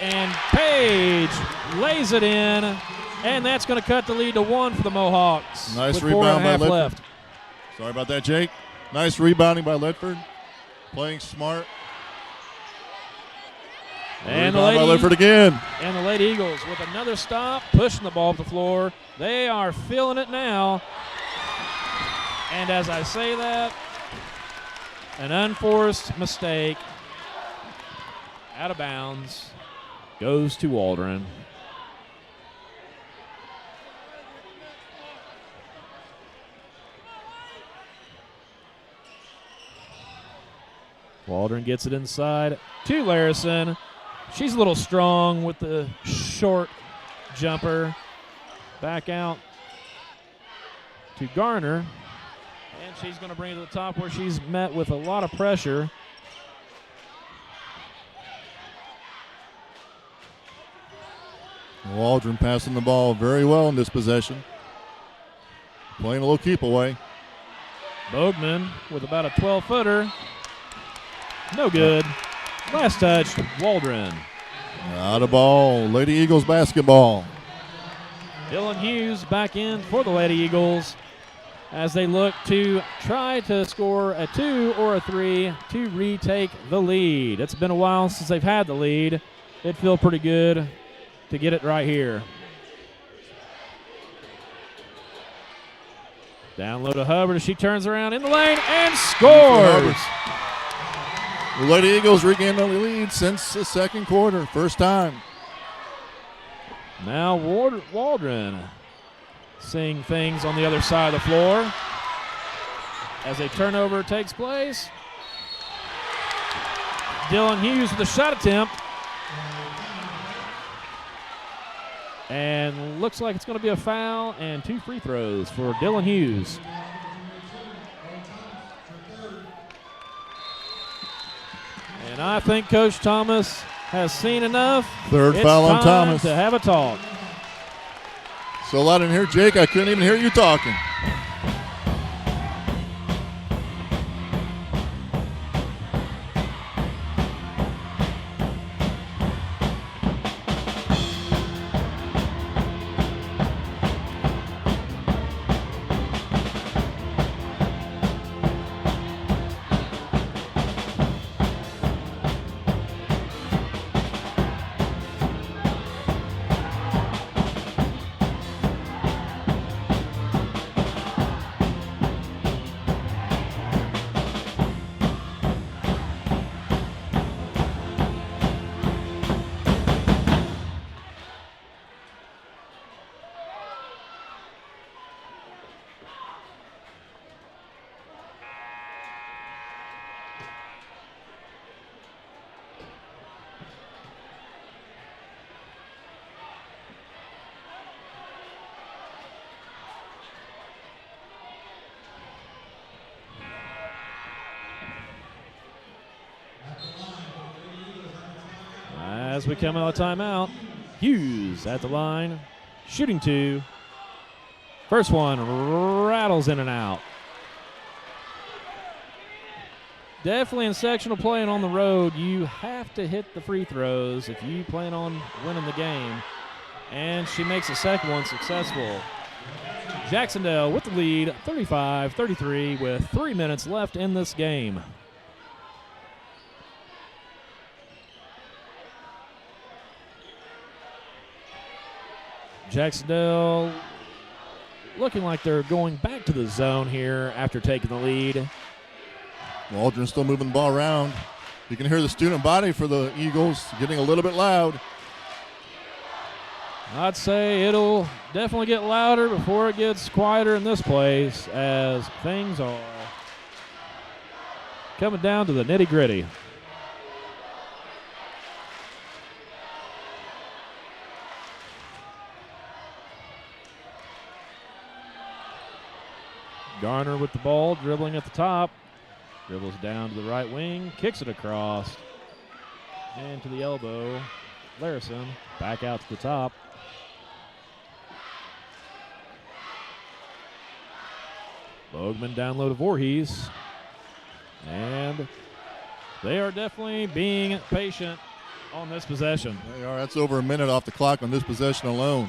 And Page lays it in, and that's going to cut the lead to 1 for the Mohawks. Nice with rebound by 4.5 Ledford. left. Sorry about that, Jake. Nice rebounding by Ledford. Playing smart. And the Rebound by Lady Ledford again. And the Lady Eagles with another stop, pushing the ball up the floor. They are feeling it now. And as I say that, an unforced mistake out of bounds goes to Waldron. Waldron gets it inside to Larison. She's a little strong with the short jumper. Back out to Garner. And she's going to bring it to the top where she's met with a lot of pressure. Waldron passing the ball very well in this possession. Playing a little keep away. Bogman with about a 12-footer. No good. Last touch, Waldron. Out of ball. Lady Eagles basketball. Dylan Hughes back in for the Lady Eagles as they look to try to score a 2 or a 3 to retake the lead. It's been a while since they've had the lead. It'd feel pretty good to get it right here. Down low to Hubbard as she turns around in the lane and scores. The Lady Eagles regain the lead since the second quarter. First time. Now Waldron seeing things on the other side of the floor as a turnover takes place. Dylan Hughes with a shot attempt. And looks like it's going to be a foul and 2 free throws for Dylan Hughes. And I think Coach Thomas has seen enough. Third It's foul on time Thomas. to have a talk. So loud in here, Jake, I couldn't even hear you talking. As we come out of timeout, Hughes at the line, shooting 2. First one rattles in and out. Definitely in sectional play and on the road, you have to hit the free throws if you plan on winning the game. And she makes the second one successful. Jac-Cen-Del with the lead, 35-33, with 3 minutes left in this game. Jac-Cen-Del looking like they're going back to the zone here after taking the lead. Waldron still moving the ball around. You can hear the student body for the Eagles getting a little bit loud. I'd say it'll definitely get louder before it gets quieter in this place, as things are coming down to the nitty-gritty. Garner with the ball, dribbling at the top. Dribbles down to the right wing, kicks it across. And to the elbow, Larison back out to the top. Bogman down low to Voorhees. And they are definitely being patient on this possession. They are. That's over a minute off the clock on this possession alone.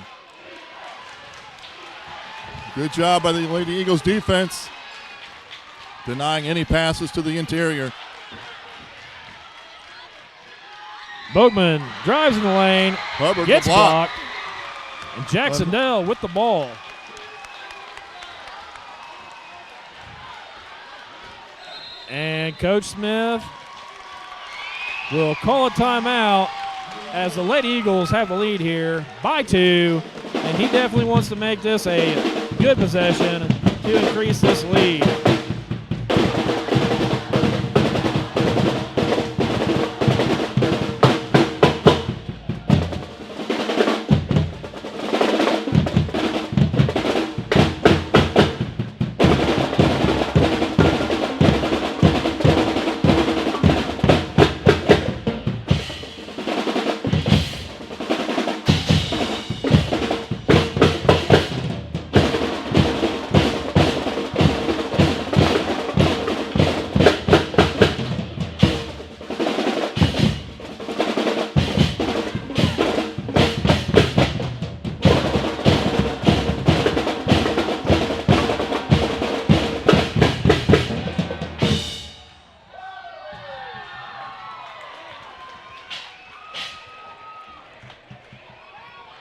Good job by the Lady Eagles defense, denying any passes to the interior. Bogman drives in the lane, Hubbard gets the block. blocked, and Jac-Cen-Del with the ball. And Coach Smith will call a timeout as the Lady Eagles have the lead here by 2, and he definitely wants to make this a good possession to increase this lead.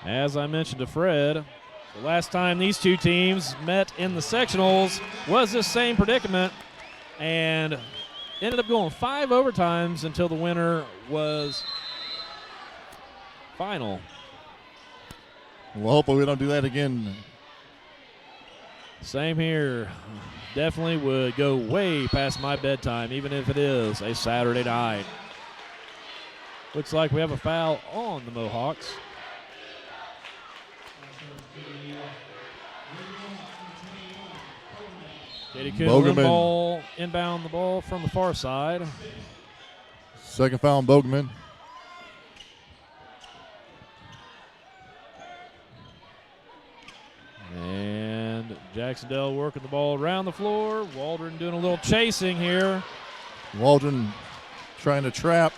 As I mentioned to Fred, the last time these two teams met in the sectionals was this same predicament, and ended up going 5 overtimes until the winner was final. Well, hopefully we don't do that again. Same here. Definitely would go way past my bedtime, even if it is a Saturday night. Looks like we have a foul on the Mohawks. Katie Kuhn inbound the ball from the far side. Second foul on Bogman. And Jac-Cen-Del working the ball around the floor. Waldron doing a little chasing here. Waldron trying to trap.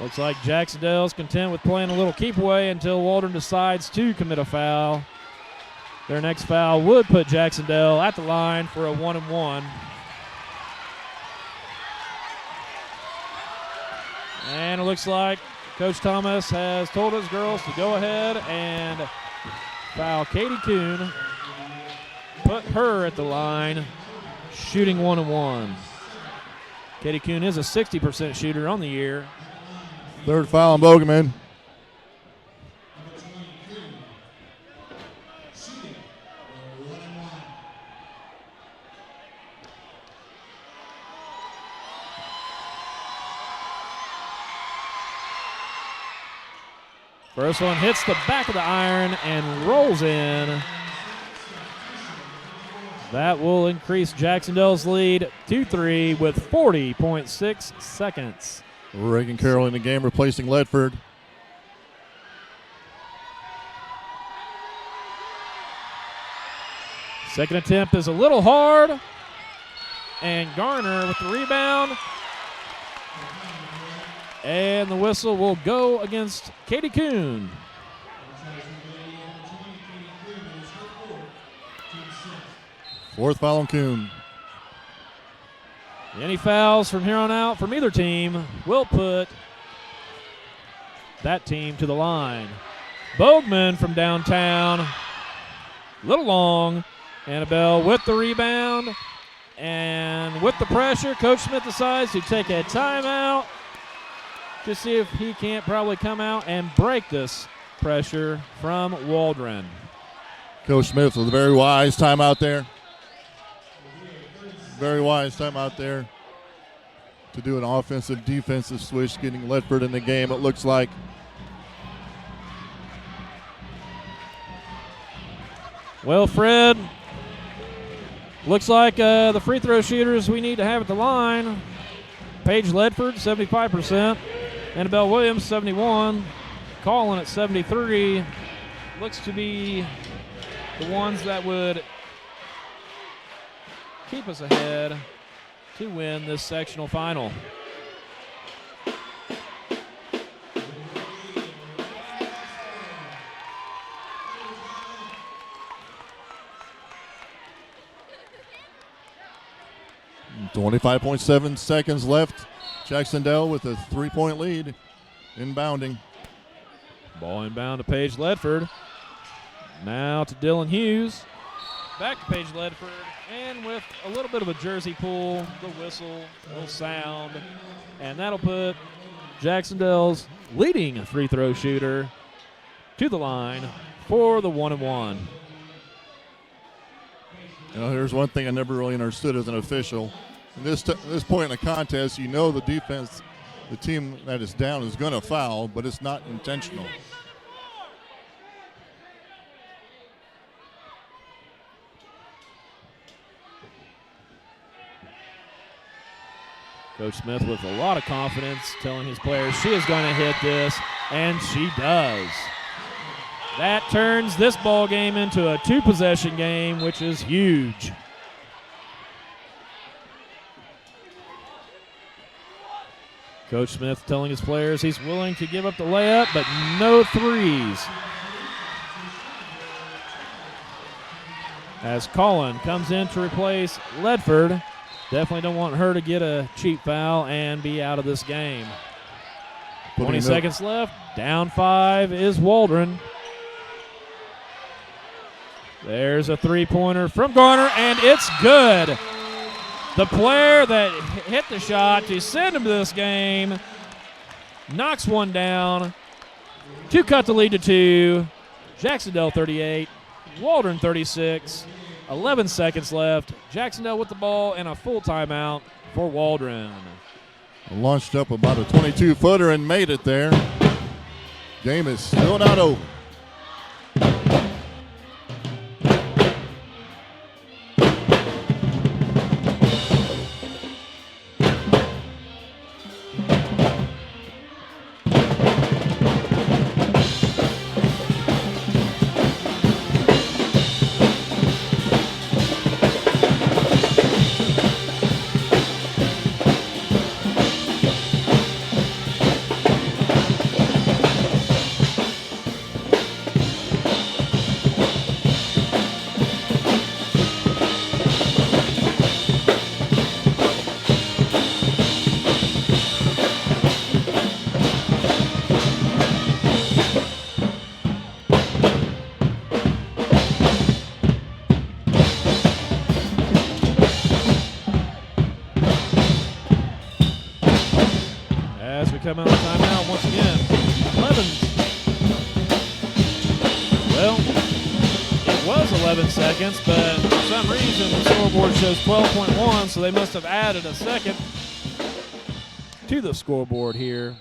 Looks like Jac-Cen-Del's content with playing a little keep away until Waldron decides to commit a foul. Their next foul would put Jac-Cen-Del at the line for a 1-and-1. And it looks like Coach Thomas has told his girls to go ahead and foul Katie Kuhn. Put her at the line, shooting 1-and-1. Katie Kuhn is a 60% shooter on the year. Third foul on Bogman. First one hits the back of the iron and rolls in. That will increase Jac-Cen-Del's lead to 3 with 40.6 seconds. Reagan Carroll in the game, replacing Ledford. Second attempt is a little hard. And Garner with the rebound. And the whistle will go against Katie Kuhn. Fourth foul on Kuhn. Any fouls from here on out from either team will put that team to the line. Bogman from downtown. Little long. Annabelle with the rebound. And with the pressure, Coach Smith decides to take a timeout to see if he can't probably come out and break this pressure from Waldron. Coach Smith with a very wise timeout there. Very wise timeout there to do an offensive defensive switch, getting Ledford in the game, it looks like. Well, Fred, looks like the free throw shooters we need to have at the line. Paige Ledford, 75%. Annabelle Williams, 71. Collin at 73. Looks to be the ones that would keep us ahead to win this sectional final. .7 seconds left. Jac-Cen-Del with a 3-point lead. Inbounding. Ball inbound to Paige Ledford. Now to Dylan Hughes. Back to Paige Ledford. And with a little bit of a jersey pull, the whistle will sound. And that'll put Jac-Cen-Del's leading free throw shooter to the line for the 1-and-1. You know, here's one thing I never really understood as an official. At this point in the contest, you know the defense, the team that is down is going to foul, but it's not intentional. Coach Smith with a lot of confidence telling his players she is going to hit this, and she does. That turns this ball game into a 2-possession game, which is huge. Coach Smith telling his players he's willing to give up the layup, but no threes. As Collin comes in to replace Ledford. Definitely don't want her to get a cheap foul and be out of this game. 20 seconds left. Down 5 is Waldron. There's a three-pointer from Garner, and it's good. The player that hit the shot to send him to this game knocks one down to cut the lead to 2. Jac-Cen-Del 38, Waldron 36. 11 seconds left. Jac-Cen-Del with the ball and a full timeout for Waldron. Launched up about a 22-footer and made it there. Game is still not over. Come out of timeout once again. 11. Well, it was 11 seconds, but for some reason the scoreboard shows 12.1, so they must have added a second to the scoreboard here.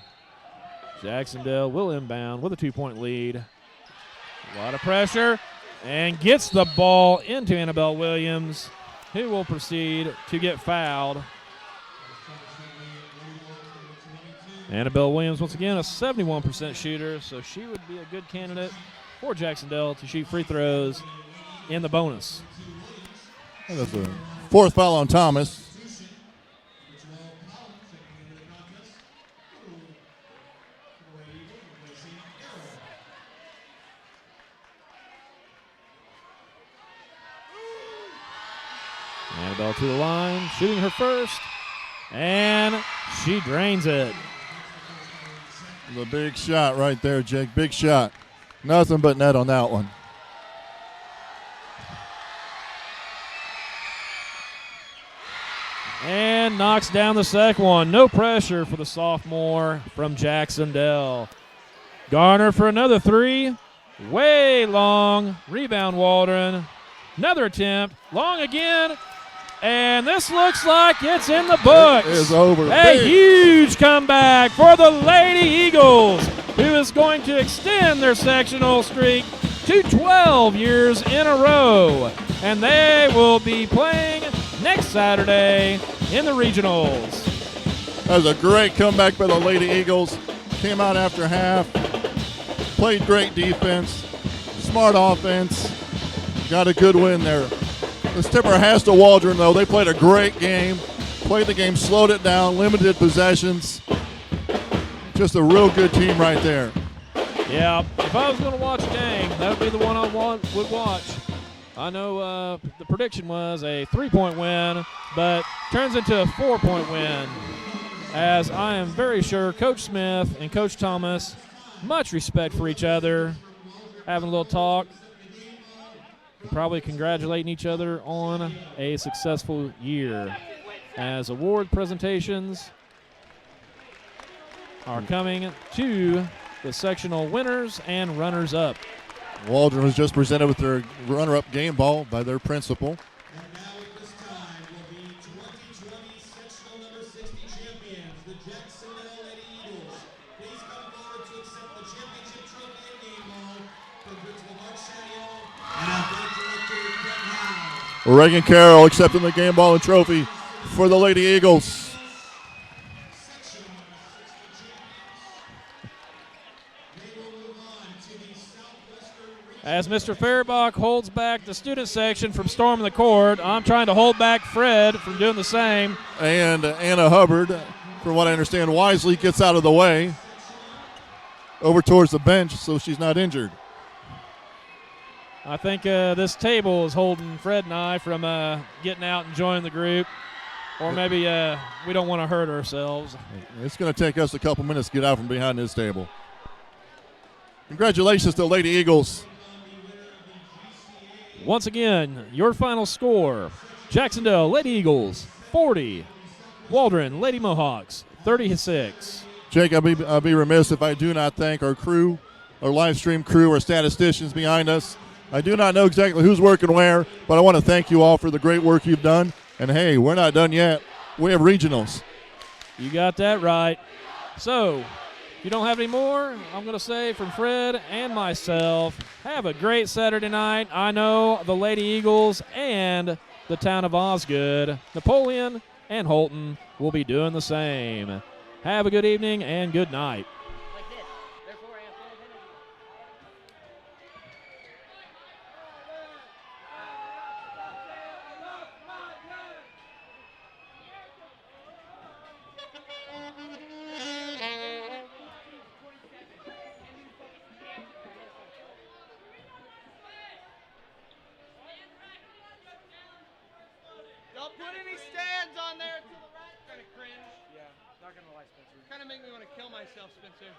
Jac-Cen-Del will inbound with a 2-point lead. A lot of pressure, and gets the ball into Annabelle Williams. who will proceed to get fouled. Annabelle Williams, once again, a 71% shooter, so she would be a good candidate for Jac-Cen-Del to shoot free throws in the bonus. That's a fourth foul on Thomas. Annabelle to the line, shooting her first, and she drains it. The big shot right there, Jake. Big shot. Nothing but net on that one. And knocks down the second one. No pressure for the sophomore from Jac-Cen-Del. Garner for another three. Way long. Rebound, Waldron. Another attempt. Long again. And this looks like it's in the books. It is over. A huge comeback for the Lady Eagles, who is going to extend their sectional streak to 12 years in a row. And they will be playing next Saturday in the regionals. That was a great comeback by the Lady Eagles. Came out after half. Played great defense. Smart offense. Got a good win there. Let's tip our hats to Waldron, though. They played a great game. Played the game, slowed it down, limited possessions. Just a real good team right there. Yeah, if I was going to watch a game, that would be the one I would watch. I know the prediction was a 3-point win, but turns into a 4-point win, as I am very sure Coach Smith and Coach Thomas, much respect for each other, having a little talk, probably congratulating each other on a successful year, as award presentations are coming to the sectional winners and runners-up. Waldron was just presented with their runner-up game ball by their principal. And now at this time will be 2020 sectional number 60 champions, the Jac-Cen-Del Lady Eagles. Please come forward to accept the championship trophy and game ball from Principal Mark Shaniel and athletic director Craig Howe. Reagan Carroll accepting the game ball and trophy for the Lady Eagles. Sectional number 60 champions. They will move on to the Southwestern Region. As Mr. Fairbach holds back the student section from storming the court, I'm trying to hold back Fred from doing the same. And Anna Hubbard, from what I understand, wisely gets out of the way over towards the bench so she's not injured. I think this table is holding Fred and I from getting out and joining the group. Or maybe we don't want to hurt ourselves. It's going to take us a couple minutes to get out from behind this table. Congratulations to Lady Eagles. Once again, your final score, Jac-Cen-Del Lady Eagles 40, Waldron Lady Mohawks 36. Jake, I'll be remiss if I do not thank our crew, our live stream crew, our statisticians behind us. I do not know exactly who's working where, but I want to thank you all for the great work you've done. And hey, we're not done yet. We have regionals. You got that right. So, if you don't have any more, I'm going to say from Fred and myself, have a great Saturday night. I know the Lady Eagles and the town of Osgood, Napoleon and Holton will be doing the same. Have a good evening and good night. Don't put any stands on there to the right. Kind of cringe. Yeah, not gonna lie, Spencer. Kind of make me want to kill myself, Spencer.